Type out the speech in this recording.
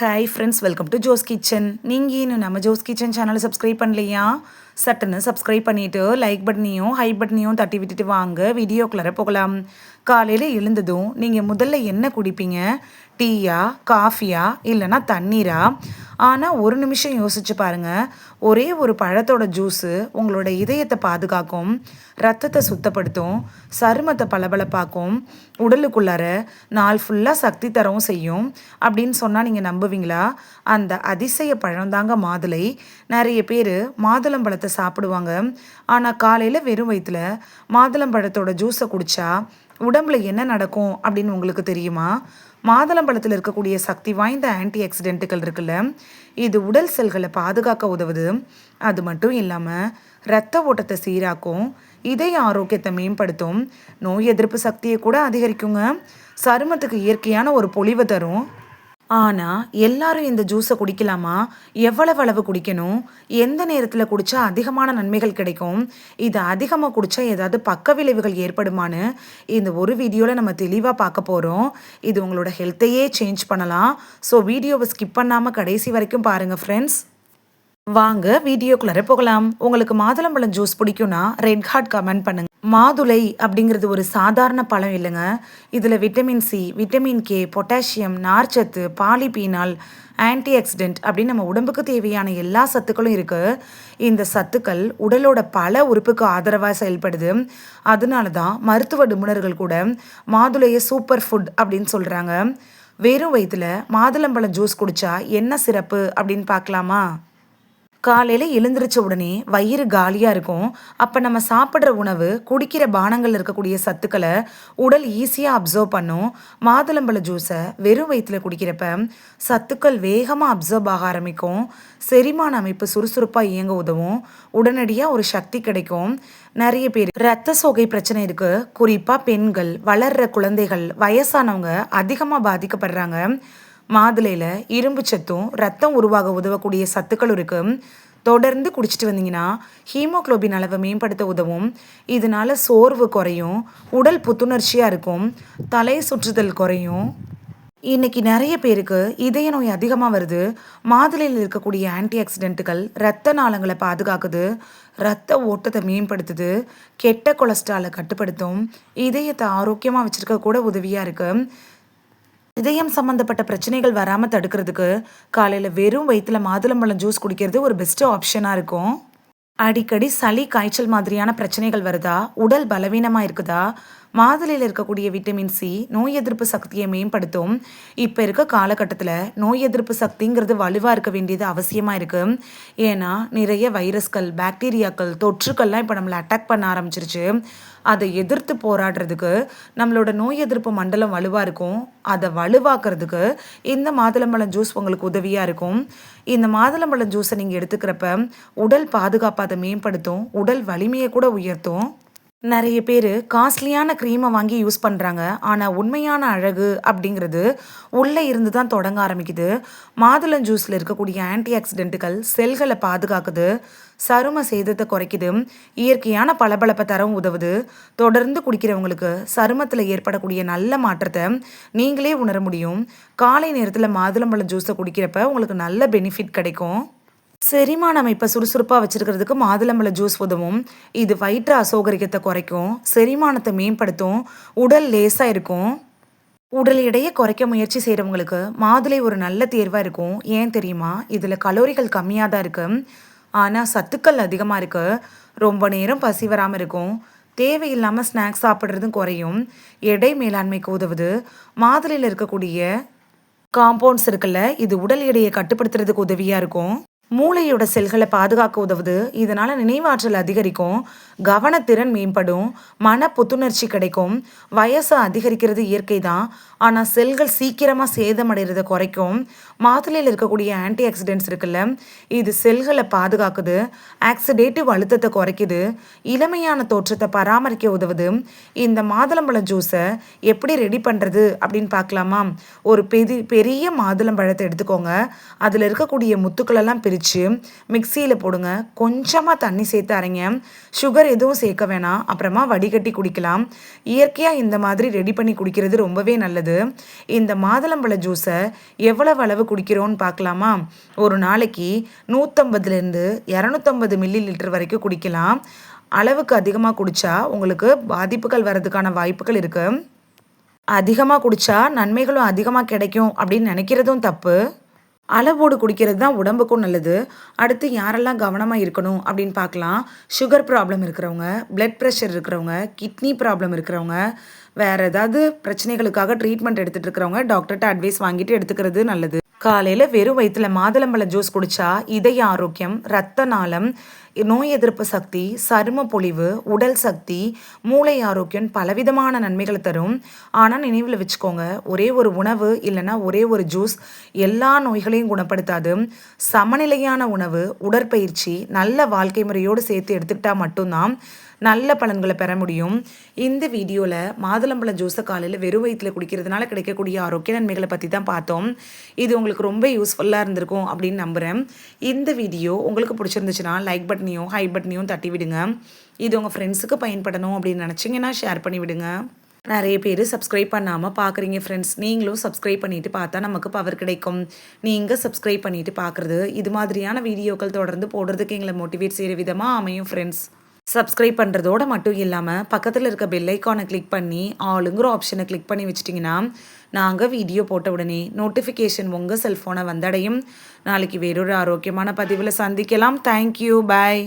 Hi friends, welcome to Jo's Kitchen. நீங்கள் இன்னும் நம்ம ஜோஸ் கிச்சன் சேனலை சப்ஸ்கிரைப் பண்ணலையா? சட்டுன்னு சப்ஸ்கிரைப் பண்ணிவிட்டு லைக் பட்டனையும் ஹை பட்டனையும் தட்டி விட்டுட்டு வாங்க வீடியோக்குள்ளார போகலாம். காலையில் எழுந்ததும் நீங்கள் முதல்ல என்ன குடிப்பீங்க? டீயா, காஃபியா, இல்லைனா தண்ணீரா? ஆனால் ஒரு நிமிஷம் யோசிச்சு பாருங்கள். ஒரே ஒரு பழத்தோட ஜூஸு உங்களோட இதயத்தை பாதுகாக்கும், ரத்தத்தை சுத்தப்படுத்தும், சருமத்தை பளபளப்பாக்கும், உடலுக்குள்ளார நாள் ஃபுல்லாக சக்தி தரவும் செய்யும் அப்படின்னு சொன்னால் நீங்கள் நம்புவீங்களா? அந்த அதிசய பழம்தாங்க மாதுளை. நிறைய பேர் மாதுளம்பழத்தை சாப்பிடுவாங்க. ஆனால் காலையில் வெறும் வயிற்றுல மாதுளம்பழத்தோட ஜூஸை குடித்தா உடம்புல என்ன நடக்கும் அப்படின்னு உங்களுக்கு தெரியுமா? மாதுளம்பழத்தில் இருக்கக்கூடிய சக்தி வாய்ந்த ஆன்டி ஆக்சிடென்ட்டுகள் இருக்குல்ல, இது உடல் செல்களை பாதுகாக்க உதவுது. அது மட்டும் இல்லாமல் இரத்த ஓட்டத்தை சீராக்கும், இதய ஆரோக்கியத்தை மேம்படுத்தும், நோய் எதிர்ப்பு சக்தியை கூட அதிகரிக்குங்க. சருமத்துக்கு இயற்கையான ஒரு பொலிவை தரும். ஆனால் எல்லாரும் இந்த ஜூஸை குடிக்கலாமா? எவ்வளவு அளவு குடிக்கணும்? எந்த நேரத்தில் குடித்தா அதிகமான நன்மைகள் கிடைக்கும்? இது அதிகமாக குடித்தா ஏதாவது பக்க விளைவுகள் ஏற்படுமான்னு இந்த ஒரு வீடியோவில் நம்ம தெளிவாக பார்க்க போகிறோம். இது உங்களோட ஹெல்த்தையே சேஞ்ச் பண்ணலாம். ஸோ வீடியோவை ஸ்கிப் பண்ணாமல் கடைசி வரைக்கும் பாருங்கள் ஃப்ரெண்ட்ஸ். வாங்க வீடியோக்குள்ளே போகலாம். உங்களுக்கு மாதுளம்பழம் ஜூஸ் பிடிக்கும்னா ரெட் ஹார்ட் கமெண்ட் பண்ணுங்க. மாதுளை அப்படிங்கிறது ஒரு சாதாரண பழம் இல்லைங்க. இதில் vitamin C, vitamin K, potassium, நார்ச்சத்து, பாலிபீனால், ஆன்டி ஆக்சிடென்ட் அப்படின்னு நம்ம உடம்புக்கு தேவையான எல்லா சத்துக்களும் இருக்குது. இந்த சத்துக்கள் உடலோட பல உறுப்புக்கு ஆதரவாக செயல்படுது. அதனால தான் மருத்துவ நிபுணர்கள் கூட மாதுளையை சூப்பர் ஃபுட் அப்படின்னு சொல்கிறாங்க. வெறும் வயிற்றுல மாதுளம்பழம் ஜூஸ் குடித்தா என்ன சிறப்பு அப்படின்னு பார்க்கலாமா? காலையில் எழுந்திரிச்ச உடனே வயிறு காலியாக இருக்கும். அப்போ நம்ம சாப்பிட்ற உணவு, குடிக்கிற பானங்கள் இருக்கக்கூடிய சத்துக்களை உடல் ஈஸியாக அப்சர்வ் பண்ணும். மாதுளம்பழ ஜூஸை வெறும் வயிற்றில் குடிக்கிறப்ப சத்துக்கள் வேகமாக அப்சர்வ் ஆக ஆரம்பிக்கும். செரிமான அமைப்பு சுறுசுறுப்பாக இயங்க உதவும். உடனடியாக ஒரு சக்தி கிடைக்கும். நிறைய பேர் இரத்த சோகை பிரச்சனை இருக்குது. குறிப்பாக பெண்கள், வளர்கிற குழந்தைகள், வயசானவங்க அதிகமாக பாதிக்கப்படுறாங்க. மாதுளையில் இரும்பு சத்தும் ரத்தம் உருவாக உதவக்கூடிய சத்துக்கள் இருக்குது. தொடர்ந்து குடிச்சிட்டு வந்தீங்கன்னா ஹீமோக்ளோபின் அளவை மேம்படுத்த உதவும். இதனால சோர்வு குறையும், உடல் புத்துணர்ச்சியாக இருக்கும், தலை சுற்றுதல் குறையும். இன்னைக்கு நிறைய பேருக்கு இதய நோய் அதிகமாக வருது. மாதுளையில் இருக்கக்கூடிய ஆன்டி ஆக்சிடென்ட்டுகள் இரத்த நாளங்களை பாதுகாக்குது, இரத்த ஓட்டத்தை மேம்படுத்துது, கெட்ட கொலஸ்ட்ராலை கட்டுப்படுத்தும், இதயத்தை ஆரோக்கியமாக வச்சுருக்க கூட உதவியாக இருக்குது. இதயம் சம்மந்தப்பட்ட பிரச்சனைகள் வராமல் தடுக்கிறதுக்கு காலையில் வெறும் வயிற்றுல மாதுளம்பழம் ஜூஸ் குடிக்கிறது ஒரு பெஸ்ட்டு ஆப்ஷனாக இருக்கும். அடிக்கடி சளி, காய்ச்சல் மாதிரியான பிரச்சனைகள் வருதா? உடல் பலவீனமாக இருக்குதா? மாதுளையில் இருக்கக்கூடிய விட்டமின் சி நோய் எதிர்ப்பு சக்தியை மேம்படுத்தும். இப்போ இருக்க காலகட்டத்தில் நோய் எதிர்ப்பு சக்திங்கிறது வலுவாக இருக்க வேண்டியது அவசியமாக இருக்குது. ஏன்னா நிறைய வைரஸ்கள், பாக்டீரியாக்கள், தொற்றுக்கள்லாம் இப்போ நம்மளை அட்டாக் பண்ண ஆரம்பிச்சிருச்சு. அதை எதிர்த்து போராடுறதுக்கு நம்மளோட நோய் எதிர்ப்பு மண்டலம் வலுவாக இருக்கும். அதை வலுவாக்குறதுக்கு இந்த மாதுளம்பழம் ஜூஸ் உங்களுக்கு உதவியாக இருக்கும். இந்த மாதுளம்பழம் ஜூஸை நீங்கள் எடுத்துக்கிறப்ப உடல் பாதுகாப்பை அதை மேம்படுத்தும், உடல் வலிமையை கூட உயர்த்தும். நிறைய பேர் காஸ்ட்லியான க்ரீமை வாங்கி யூஸ் பண்ணுறாங்க. ஆனால் உண்மையான அழகு அப்படிங்கிறது உள்ளே இருந்து தான் தொடங்க ஆரம்பிக்குது. மாதுளம் ஜூஸில் இருக்கக்கூடிய ஆன்டி ஆக்சிடென்ட்டுகள் செல்களை பாதுகாக்குது, சரும சேதத்தை குறைக்குது, இயற்கையான பளபளப்பை தரவும் உதவுது. தொடர்ந்து குடிக்கிறவங்களுக்கு சருமத்தில் ஏற்படக்கூடிய நல்ல மாற்றத்தை நீங்களே உணர முடியும். காலை நேரத்தில் மாதுளம்பழம் ஜூஸை குடிக்கிறப்ப உங்களுக்கு நல்ல பெனிஃபிட் கிடைக்கும். செரிமான அமைப்பை சுறுசுறுப்பாக வச்சுருக்கிறதுக்கு மாதுளம்பழ ஜூஸ் உதவும். இது வயிற்று அசௌகரியத்தை குறைக்கும், செரிமானத்தை மேம்படுத்தும், உடல் லேசாக இருக்கும். உடல் எடையை குறைக்க முயற்சி செய்கிறவங்களுக்கு மாதுளை ஒரு நல்ல தேர்வாக இருக்கும். ஏன் தெரியுமா? இதில் கலோரிகள் கம்மியாக தான் இருக்குது, ஆனால் சத்துக்கள் அதிகமாக இருக்குது. ரொம்ப நேரம் பசி வராமல் இருக்கும். தேவையில்லாமல் ஸ்நாக்ஸ் சாப்பிட்றதும் குறையும். எடை மேலாண்மைக்கு உதவுது. மாதுளையில் இருக்கக்கூடிய காம்பவுண்ட்ஸ் இருக்குல்ல, இது உடல் எடையை கட்டுப்படுத்துறதுக்கு உதவியாக இருக்கும். மூளையோட செல்களை பாதுகாக்க உதவுது. இதனால் நினைவாற்றல் அதிகரிக்கும், கவனத்திறன் மேம்படும், மன புத்துணர்ச்சி கிடைக்கும். வயசு அதிகரிக்கிறது இயற்கை தான், ஆனால் செல்கள் சீக்கிரமாக சேதமடைகிறத குறைக்கும். மாதுளையில் இருக்கக்கூடிய ஆன்டி ஆக்சிடென்ட்ஸ் இருக்குல்ல, இது செல்களை பாதுகாக்குது, ஆக்சிடேட்டிவ் அழுத்தத்தை குறைக்குது, இளமையான தோற்றத்தை பராமரிக்க உதவுது. இந்த மாதுளம்பழம் ஜூஸை எப்படி ரெடி பண்ணுறது அப்படின்னு பார்க்கலாமா? ஒரு பெரிய மாதுளம்பழத்தை எடுத்துக்கோங்க. அதில் இருக்கக்கூடிய முத்துக்களெல்லாம் திரித்து மிக்சியில் போடுங்க. கொஞ்சமாக தண்ணி சேர்த்து அரைங்க. சுகர் எதுவும் சேர்க்க வேணாம். அப்புறமா வடிகட்டி குடிக்கலாம். இயற்கையாக இந்த மாதிரி ரெடி பண்ணி குடிக்கிறது ரொம்பவே நல்லது. இந்த மாதுளம்பழ ஜூஸை எவ்வளவு அளவு குடிக்கிறோன்னு பார்க்கலாமா? ஒரு நாளைக்கு 150லேருந்து 250 மில்லி லிட்டர் வரைக்கும் குடிக்கலாம். அளவுக்கு அதிகமாக குடித்தா உங்களுக்கு பாதிப்புகள் வர்றதுக்கான வாய்ப்புகள் இருக்குது. அதிகமாக குடித்தா நன்மைகளும் அதிகமாக கிடைக்கும் அப்படின்னு நினைக்கிறதும் தப்பு. அளவோடு குடிக்கிறது தான் உடம்புக்கும் நல்லது. அடுத்து யாரெல்லாம் கவனமாக இருக்கணும் அப்படின்னு பார்க்கலாம். சுகர் ப்ராப்ளம் இருக்கிறவங்க, பிளட் ப்ரெஷர் இருக்கிறவங்க, கிட்னி ப்ராப்ளம் இருக்கிறவங்க, வேறு ஏதாவது பிரச்சனைகளுக்காக ட்ரீட்மெண்ட் எடுத்துகிட்டு இருக்கிறவங்க டாக்டர்கிட்ட அட்வைஸ் வாங்கிட்டு எடுத்துக்கிறது நல்லது. காலையில் வெறும் வயிற்றில் மாதுளம்பழ ஜூஸ் குடித்தா இதய ஆரோக்கியம், இரத்த நாளம், நோய் எதிர்ப்பு சக்தி, சரும பொலிவு, உடல் சக்தி, மூளை ஆரோக்கியம் பலவிதமான நன்மைகளை தரும். ஆனால் நினைவில் வச்சுக்கோங்க, ஒரே ஒரு உணவு இல்லைன்னா ஒரே ஒரு ஜூஸ் எல்லா நோய்களையும் குணப்படுத்தாது. சமநிலையான உணவு, உடற்பயிற்சி, நல்ல வாழ்க்கை முறையோடு சேர்த்து எடுத்துக்கிட்டால் மட்டும்தான் நல்ல பலன்களை பெற முடியும். இந்த வீடியோவில் மாதுளம்பழ ஜூஸை காலையில் வெறும் வயிற்றில் குடிக்கிறதுனால கிடைக்கக்கூடிய ஆரோக்கிய நன்மைகளை பற்றி தான் பார்த்தோம். இது உங்களுக்கு ரொம்ப யூஸ்ஃபுல்லாக இருந்திருக்கும் அப்படின்னு நம்புகிறேன். இந்த வீடியோ உங்களுக்கு பிடிச்சிருந்துச்சுன்னா லைக் பட்டனையும் ஹை பட்டனையும் தட்டி விடுங்க. இது உங்கள் ஃப்ரெண்ட்ஸுக்கு பயன்படணும் அப்படின்னு நினச்சிங்கன்னா ஷேர் பண்ணி விடுங்க. நிறைய பேர் சப்ஸ்கிரைப் பண்ணாமல் பார்க்குறீங்க ஃப்ரெண்ட்ஸ். நீங்களும் சப்ஸ்கிரைப் பண்ணிவிட்டு பார்த்தா நமக்கு பவர் கிடைக்கும். நீங்கள் சப்ஸ்கிரைப் பண்ணிவிட்டு பார்க்குறது இது மாதிரியான வீடியோக்கள் தொடர்ந்து போடுறதுக்கு எங்களை மோட்டிவேட் செய்கிற விதமாக அமையும் ஃப்ரெண்ட்ஸ். சப்ஸ்கிரைப் பண்ணுறதோடு மட்டும் இல்லாமல் பக்கத்தில் இருக்க பெல் ஐக்கானை கிளிக் பண்ணி ஆளுங்கிற ஆப்ஷனை கிளிக் பண்ணி வச்சிட்டிங்கன்னா நாங்கள் வீடியோ போட்ட உடனே நோட்டிஃபிகேஷன் உங்கள் செல்ஃபோனை வந்தடையும். நாளைக்கு வேறொரு ஆரோக்கியமான பதிவில் சந்திக்கலாம். தேங்க்யூ, பாய்.